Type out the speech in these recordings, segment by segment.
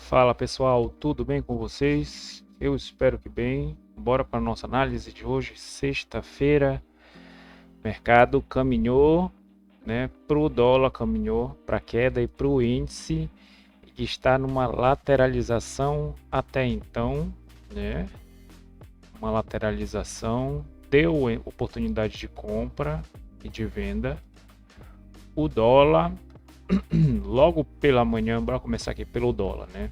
Fala pessoal, tudo bem com vocês? Eu espero que bem. Bora para a nossa análise de hoje, sexta-feira. Mercado caminhou, né? Para o dólar caminhou para queda e para o índice que está numa lateralização até então, né? Uma lateralização deu oportunidade de compra e de venda. O dólar, logo pela manhã, bora começar aqui pelo dólar, né?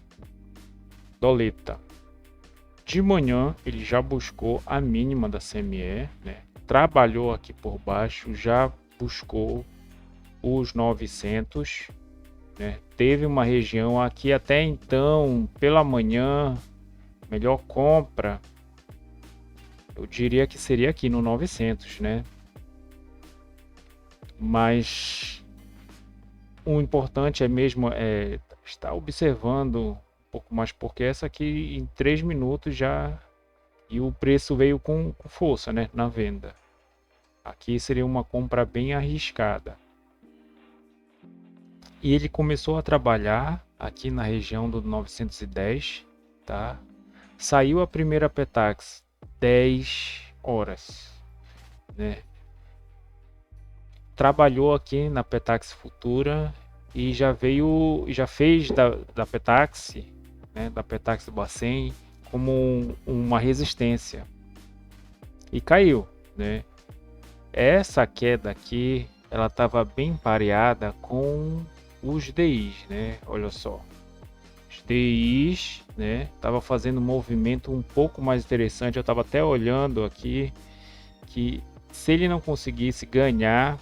Doleta. De manhã ele já buscou a mínima da CME, né? Trabalhou aqui por baixo, já buscou os 900, né? Teve uma região aqui até então, pela manhã, melhor compra, eu diria que seria aqui no 900, né? Mas o importante é mesmo estar observando um pouco mais, porque essa aqui em 3 minutos já e o preço veio com força, né, na venda. Aqui seria uma compra bem arriscada. E ele começou a trabalhar aqui na região do 910, tá? Saiu a primeira Petax 10 horas, né? Trabalhou aqui na Petax Futura e já fez da Petax, né, da Petax do Bacen como uma resistência e caiu, né? Essa queda aqui, ela estava bem pareada com os DIs, né? Olha só, os DIs, né? Tava fazendo um movimento um pouco mais interessante. Eu estava até olhando aqui que se ele não conseguisse ganhar,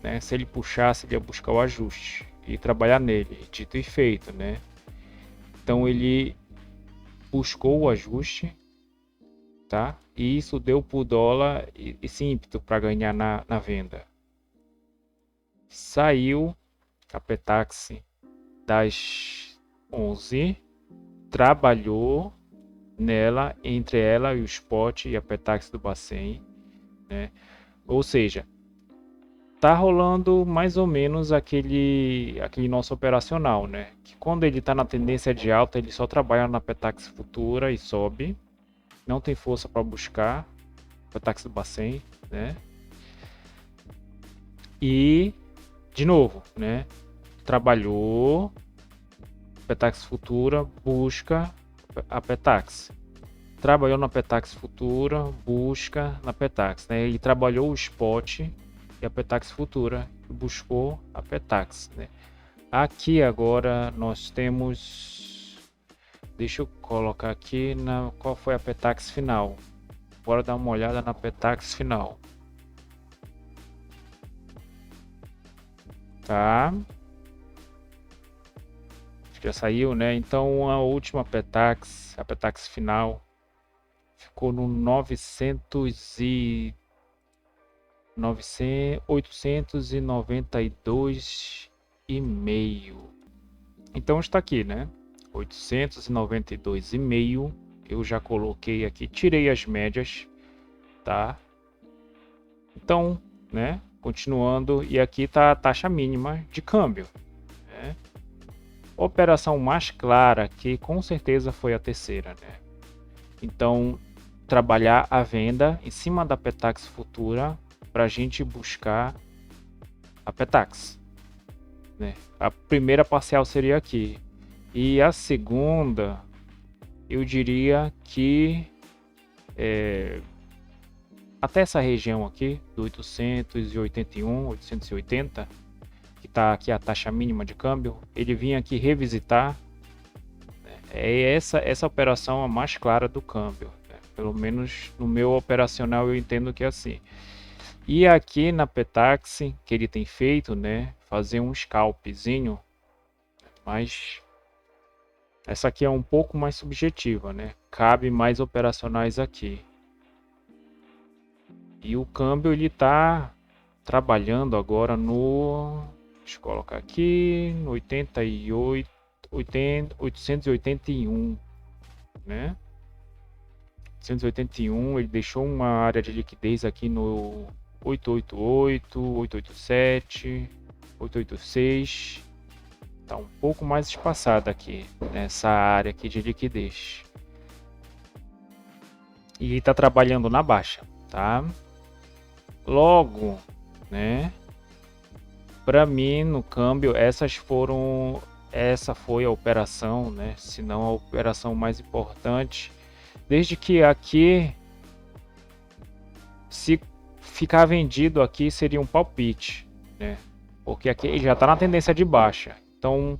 né? Se ele puxasse, ele ia buscar o ajuste e trabalhar nele. Dito e feito, né? Então ele buscou o ajuste, tá? E isso deu para o dólar esse ímpeto para ganhar na venda. Saiu a Petax das 11, trabalhou nela, entre ela e o Spot e a Petax do Bacen, né? Ou seja, tá rolando mais ou menos aquele nosso operacional, né? Que quando ele tá na tendência de alta, ele só trabalha na Petax futura e sobe, não tem força para buscar Petax do Bacen, né? E de novo, né? Trabalhou Petax Futura, busca a Petax. Trabalhou na Petax Futura, busca na Petax, né? E trabalhou o Spot e a Petax Futura, buscou a Petax, né? Aqui agora nós temos, deixa eu colocar aqui qual foi a Petax final. Bora dar uma olhada na Petax final, tá? Já saiu, né? Então a última Petax, a Petax final, ficou no 892,5. Então está aqui, né? 892,5. Eu já coloquei aqui, tirei as médias, tá? Então, né? Continuando, e aqui está a taxa mínima de câmbio, né? Operação mais clara aqui, com certeza foi a terceira, né? Então, trabalhar a venda em cima da Petax futura para a gente buscar a Petax, né? A primeira parcial seria aqui e a segunda, eu diria que até essa região aqui do 881, 880, que está aqui a taxa mínima de câmbio, ele vinha aqui revisitar, né? É essa operação a mais clara do câmbio, né? Pelo menos no meu operacional eu entendo que é assim. E aqui na Petax, que ele tem feito, né, fazer um scalpzinho, mas essa aqui é um pouco mais subjetiva, né? Cabe mais operacionais aqui. E o câmbio ele tá trabalhando agora no, deixa eu colocar aqui, no 88, 881, né? 881, ele deixou uma área de liquidez aqui no 888, 887, 886. Tá um pouco mais espaçada aqui, nessa área aqui de liquidez. E está trabalhando na baixa, tá? Logo, né? Para mim, no câmbio, essa foi a operação, né? Se não a operação mais importante, desde que aqui, se ficar vendido aqui, seria um palpite, né? Porque aqui já está na tendência de baixa, então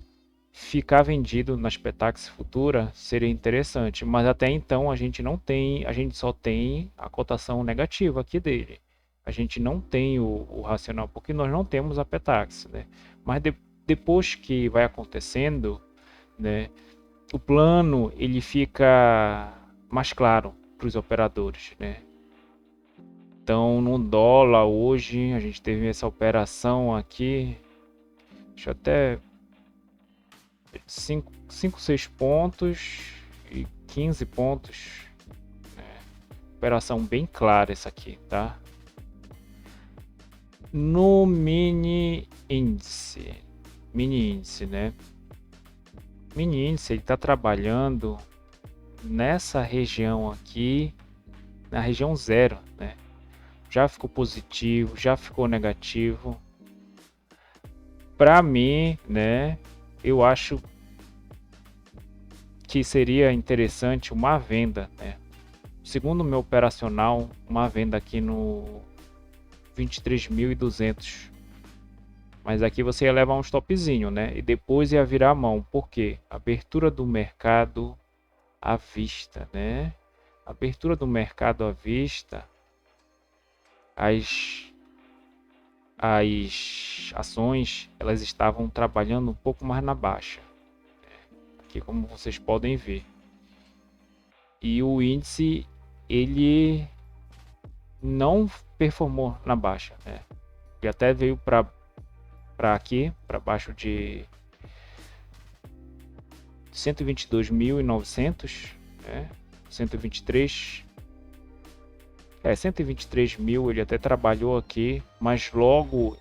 ficar vendido nas Petax futura seria interessante, mas até então a gente só tem a cotação negativa aqui dele. A gente não tem o racional, porque nós não temos a Petax, né? Mas depois que vai acontecendo, né, o plano ele fica mais claro para os operadores, né? Então, no dólar hoje a gente teve essa operação aqui, deixa eu até 5, 6 pontos e 15 pontos. Operação bem clara essa aqui, tá? No mini índice, né? Mini índice ele está trabalhando nessa região aqui, na região 0, né? Já ficou positivo, já ficou negativo. Para mim, né? Eu acho que seria interessante uma venda, né? Segundo o meu operacional, uma venda aqui no 23.200. Mas aqui você ia levar um stopzinho, né? E depois ia virar a mão. Por quê? Abertura do mercado à vista, né? Abertura do mercado à vista, as ações elas estavam trabalhando um pouco mais na baixa, aqui como vocês podem ver, e o índice ele não performou na baixa, né? Ele até veio para aqui, para baixo de 122.900, né? 123 123.000 ele até trabalhou aqui, mas logo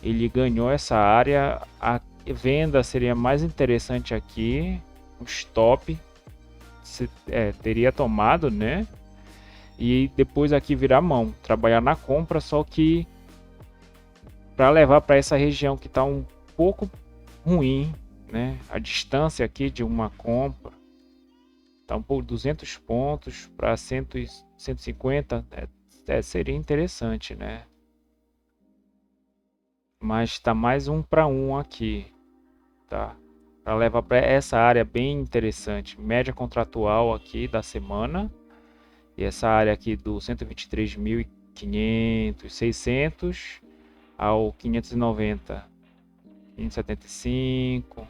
ele ganhou essa área. A venda seria mais interessante aqui, um stop teria tomado, né? E depois aqui virar mão, trabalhar na compra, só que para levar para essa região que está um pouco ruim, né? A distância aqui de uma compra tá um pouco 200 pontos para 150, seria interessante, né? Mas está mais 1 para 1 aqui, tá? Para levar para essa área bem interessante, média contratual aqui da semana, e essa área aqui do 123.500, 600 ao 590, 575,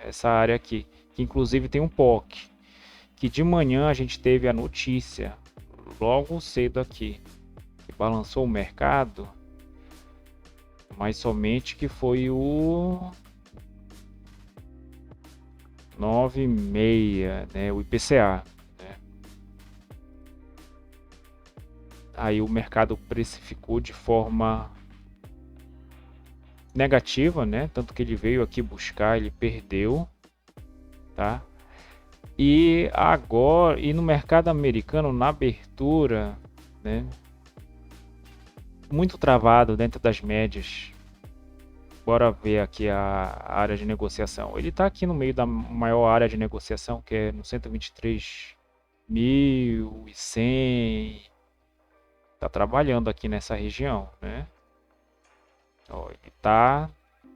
essa área aqui, que inclusive tem um POC, que de manhã a gente teve a notícia logo cedo aqui, que balançou o mercado, mas somente que foi o 9,6, né, o IPCA, né? Aí o mercado precificou de forma negativa, né? Tanto que ele veio aqui buscar, ele perdeu, tá? E agora, e no mercado americano, na abertura, né? Muito travado dentro das médias. Bora ver aqui a área de negociação. Ele está aqui no meio da maior área de negociação, que é no 123.100. Está trabalhando aqui nessa região, né? Ó, ele está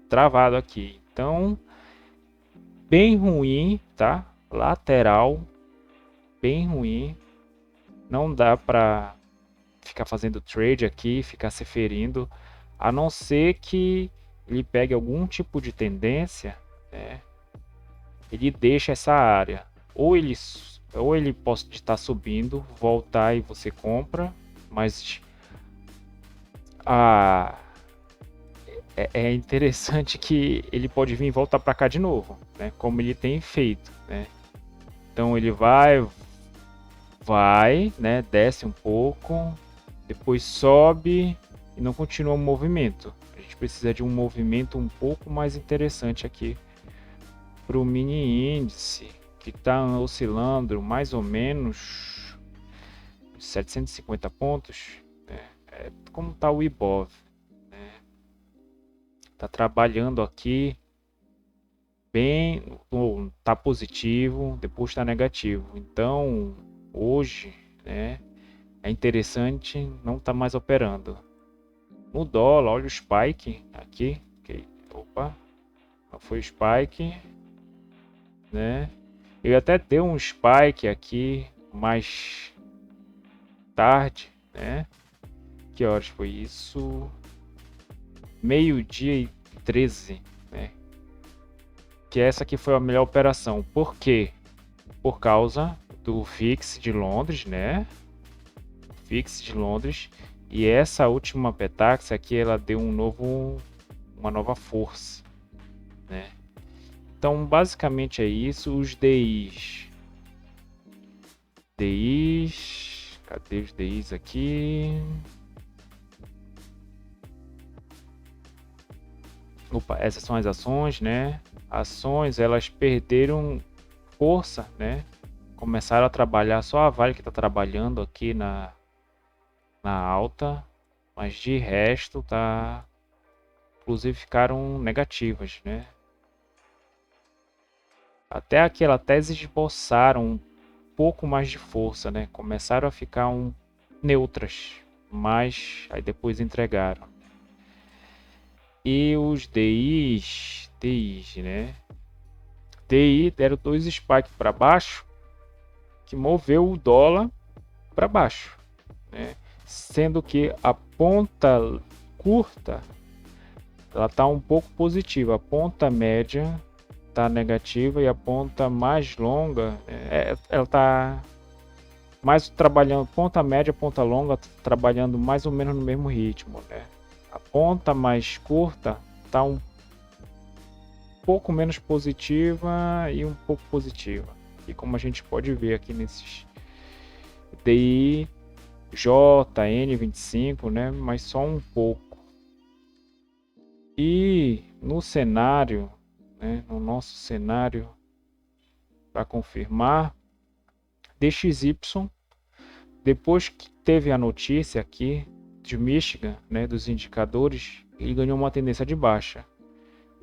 travado aqui. Então, bem ruim, tá? Lateral, bem ruim. Não dá para ficar fazendo trade aqui, ficar se ferindo, a não ser que ele pegue algum tipo de tendência, né? Ele deixa essa área, ou ele pode estar subindo, voltar e você compra, mas é interessante que ele pode vir e voltar para cá de novo, né? Como ele tem feito, né? Então ele vai, né? Desce um pouco, depois sobe e não continua o movimento. A gente precisa de um movimento um pouco mais interessante aqui para o mini índice, que está oscilando mais ou menos 750 pontos, né? Como está o Ibov, né? Está trabalhando aqui bem, está positivo, depois está negativo. Então, hoje, né, é interessante não estar mais operando. No dólar, olha o spike aqui. Opa, não foi o spike, né? Ele até deu um spike aqui mais tarde, né? Que horas foi isso? Meio-dia e 13, né? Que essa aqui foi a melhor operação. Por quê? Por causa do VIX de Londres, né? VIX de Londres. E essa última Petax aqui, ela deu uma nova força, né? Então, basicamente é isso. Os DIs. Cadê os DIs aqui? Opa, essas são as ações, né? Ações, elas perderam força, né? Começaram a trabalhar, só a Vale que está trabalhando aqui na alta, mas de resto tá, inclusive ficaram negativas, né? Até aquela tese esboçaram um pouco mais de força, né? Começaram a ficar neutras, mas aí depois entregaram. E os DIs, né? DI deram 2 spikes para baixo, que moveu o dólar para baixo, né? Sendo que a ponta curta ela está um pouco positiva, a ponta média está negativa e a ponta mais longa ela está mais trabalhando, ponta média, ponta longa trabalhando mais ou menos no mesmo ritmo, né? A ponta mais curta está um pouco menos positiva e um pouco positiva. E como a gente pode ver aqui nesses DI, JN25, né? Mas só um pouco. E no cenário, né? No nosso cenário, para confirmar, DXY, depois que teve a notícia aqui de Michigan, né? Dos indicadores, ele ganhou uma tendência de baixa,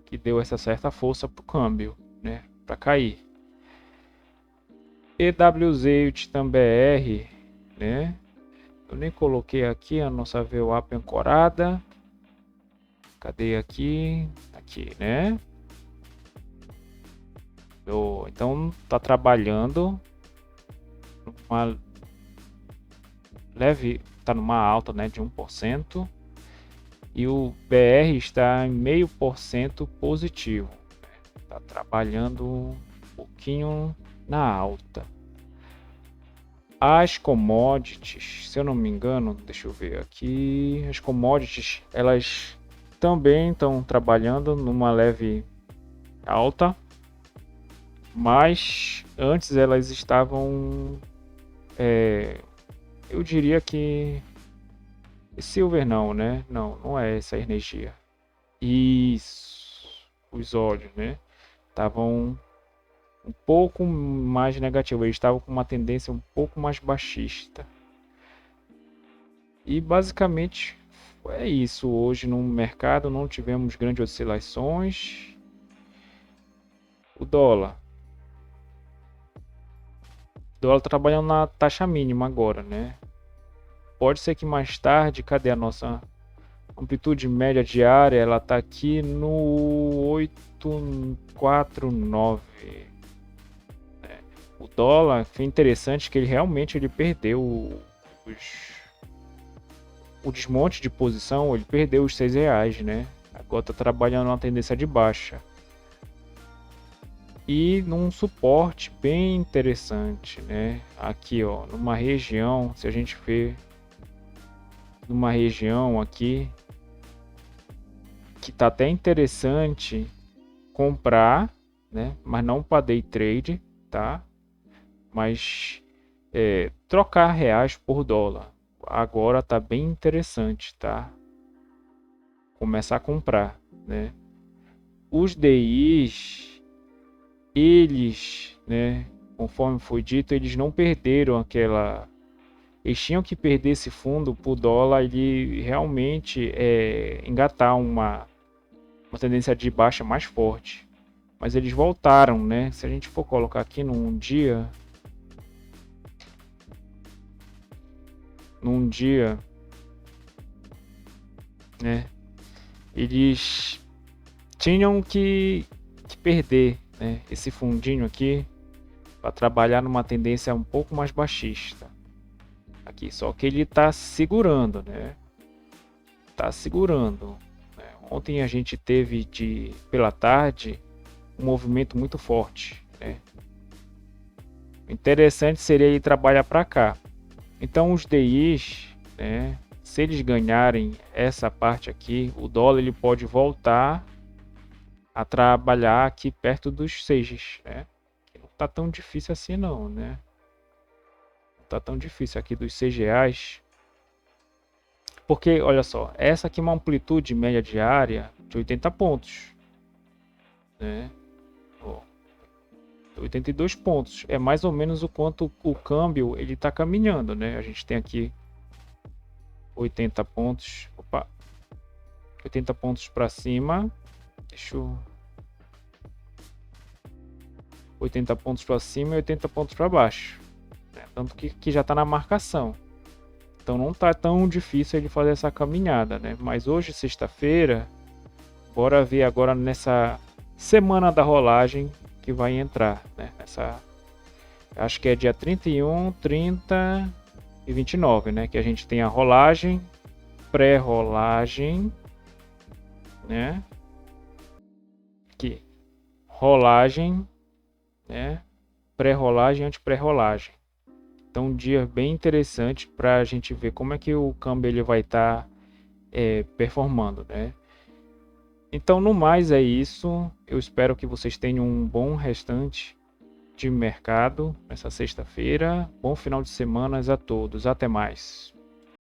que deu essa certa força para o câmbio, né? Para cair. EWZ Titan BR, né? Eu nem coloquei aqui a nossa VWAP ancorada. Cadê aqui? Aqui, né? Então tá trabalhando uma leve, tá numa alta, né, de 1%, e o BR está em 0,5% positivo. Tá trabalhando um pouquinho na alta. As commodities, se eu não me engano, deixa eu ver aqui, as commodities, elas também estão trabalhando numa leve alta, mas antes elas estavam, eu diria que silver não, né? Não é essa energia. Isso, os óleos, né? Estavam um pouco mais negativos, eles estavam com uma tendência um pouco mais baixista. E basicamente é isso. Hoje no mercado não tivemos grandes oscilações. O dólar trabalhando na taxa mínima agora, né? Pode ser que mais tarde, cadê a nossa amplitude média diária? Ela tá aqui no 849. O dólar, foi interessante que ele realmente perdeu o desmonte de posição, ele perdeu os R$6, né? Agora está trabalhando uma tendência de baixa. E num suporte bem interessante, né? Aqui, ó, numa região, se a gente ver numa região aqui que tá até interessante comprar, né? Mas não para day trade, tá? Mas trocar reais por dólar agora tá bem interessante, tá? Começar a comprar, né? Os DIs eles, né, conforme foi dito, eles não perderam aquela. Eles tinham que perder esse fundo para o dólar ele realmente engatar uma tendência de baixa mais forte. Mas eles voltaram, né? Se a gente for colocar aqui num dia, né? Eles tinham que perder, né, esse fundinho aqui para trabalhar numa tendência um pouco mais baixista. Aqui, só que ele está segurando, né? Tá segurando. Né? Ontem a gente teve pela tarde um movimento muito forte, né? O interessante seria ele trabalhar para cá. Então os DIs, né, se eles ganharem essa parte aqui, o dólar ele pode voltar a trabalhar aqui perto dos 6, né? Não tá tão difícil assim não, né? Não tá tão difícil aqui dos R$ 6. Porque, olha só, essa aqui é uma amplitude média diária de 80 pontos, né? Ó, 82 pontos. É mais ou menos o quanto o câmbio ele tá caminhando, né? A gente tem aqui 80 pontos. Opa, 80 pontos para cima. Deixa eu... 80 pontos para cima e 80 pontos para baixo. Né? Tanto que já está na marcação. Então não tá tão difícil ele fazer essa caminhada, né? Mas hoje, sexta-feira, bora ver agora nessa semana da rolagem que vai entrar, né? Acho que é dia 31, 30 e 29, né? Que a gente tem a rolagem, pré-rolagem, né? Aqui, rolagem, né? Pré-rolagem, anti-pré-rolagem. Então, um dia bem interessante para a gente ver como é que o câmbio ele vai estar performando, né? Então, no mais é isso. Eu espero que vocês tenham um bom restante de mercado nessa sexta-feira. Bom final de semana a todos. Até mais.